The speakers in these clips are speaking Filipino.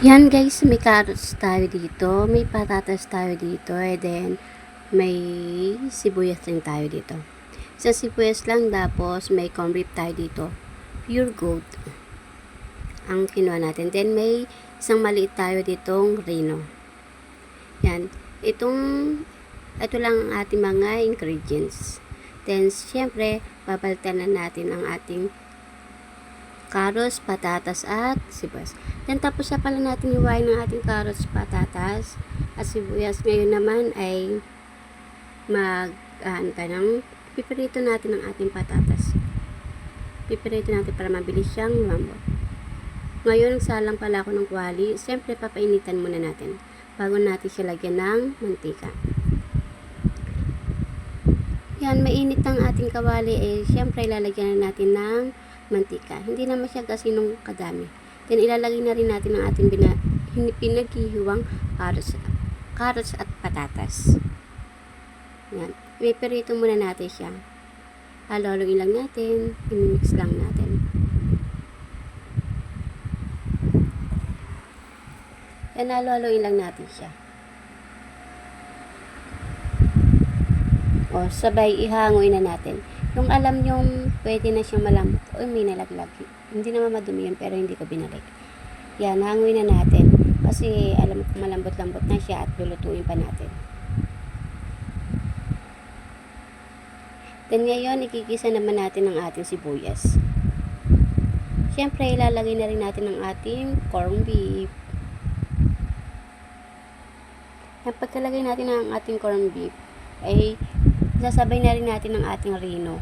Yan guys, may carrots tayo dito, may patatas tayo dito, and then may sibuyas din tayo dito. Sa sibuyas lang, tapos may corn beef tayo dito. Pure gold ang kinuha natin. Then may isang maliit tayo ditong Reno. Yan. Ito lang ang ating mga ingredients. Then, syempre, babalitan na natin ang ating carrots, patatas, at sibuyas. Then, tapos na pala natin hiwain ng ating carrots, patatas, at sibuyas. Ngayon naman ay pipirito natin ang ating patatas. Pipirito natin para mabilis siyang lumambot. Ngayon, nagsalang pala ako ng kuwali. Siyempre, papainitan muna natin bago natin siya lagyan ng mantika. Yan, mainit ang ating kawali, siyempre ilalagyan na natin ng mantika. Hindi naman siya gasinong kadami. Then ilalagay na rin natin ang ating pinaghihiwang carrots at patatas. Yan, ipiprito muna natin siya. Halo-haloin lang natin, i-mix lang natin. Yan, halo-haloin lang natin siya. O, sabay ihangoy na natin. Yung alam yung pwede na siyang malambot. O, may nalaglag. Hindi naman madumi yun, pero hindi ko binalik. Yan, hangoy na natin. Kasi alam ko malambot-lambot na siya at lulutuin pa natin. Then ngayon, ikikisa naman natin ang ating sibuyas. Siyempre, ilalagay na rin natin ang ating corned beef. Yan, pagkalagay natin ang ating corned beef, ay sasabay na rin natin ang ating Reno.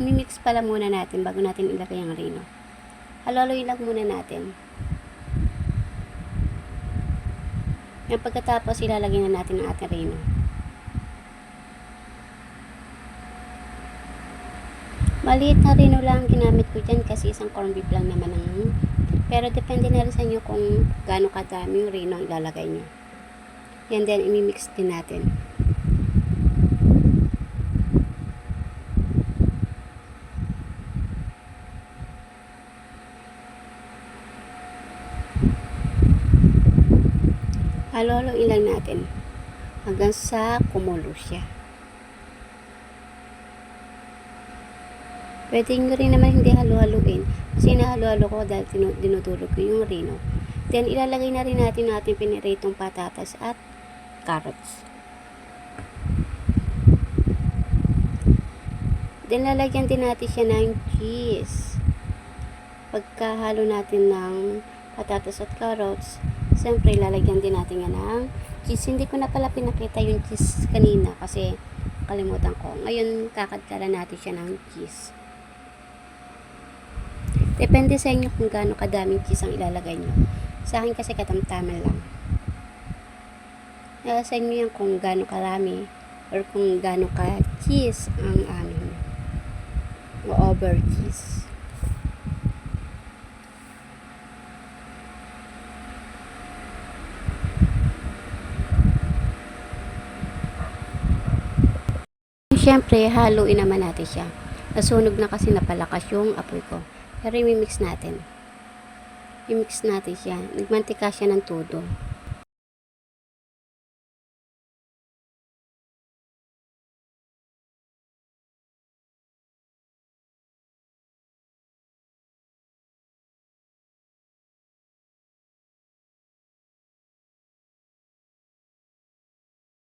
I-mix pala muna natin bago natin ilagay ang Reno. Halo-haloy lang muna natin. Yan, pagkatapos ilalagay na natin ang ating Reno. Maliit na Reno lang ginamit ko dyan kasi isang corned beef lang naman ang pero depende na rin sa inyo kung gaano kadami yung Reno ang ilalagay nyo. Yan din, imimix din natin. Halo-haloin lang natin hanggang sa kumulo siya. Pwede nyo rin naman hindi halo-haloin kasi nahalo-halo ko dahil dinudulog ko yung Reno. Then, ilalagay na rin natin ating piniritong patatas at carrots. Then, lalagyan din natin siya ng cheese. Pagkahalo natin ng patatas at carrots, siyempre, lalagyan din natin yan ng cheese. Hindi ko na pala pinakita yung cheese kanina kasi kalimutan ko. Ngayon, kakadkala natin siya ng cheese. Depende sa inyo kung gaano kadaming cheese ang ilalagay nyo. Sa akin kasi katamtaman lang. Sa inyo yan kung gaano karami or kung gaano ka cheese ang amin. O over cheese. Siyempre, haluin naman natin siya. Nasunog na kasi napalakas yung apoy ko. Pero i-mix natin. I-mix natin siya. Nagmantika siya ng todo.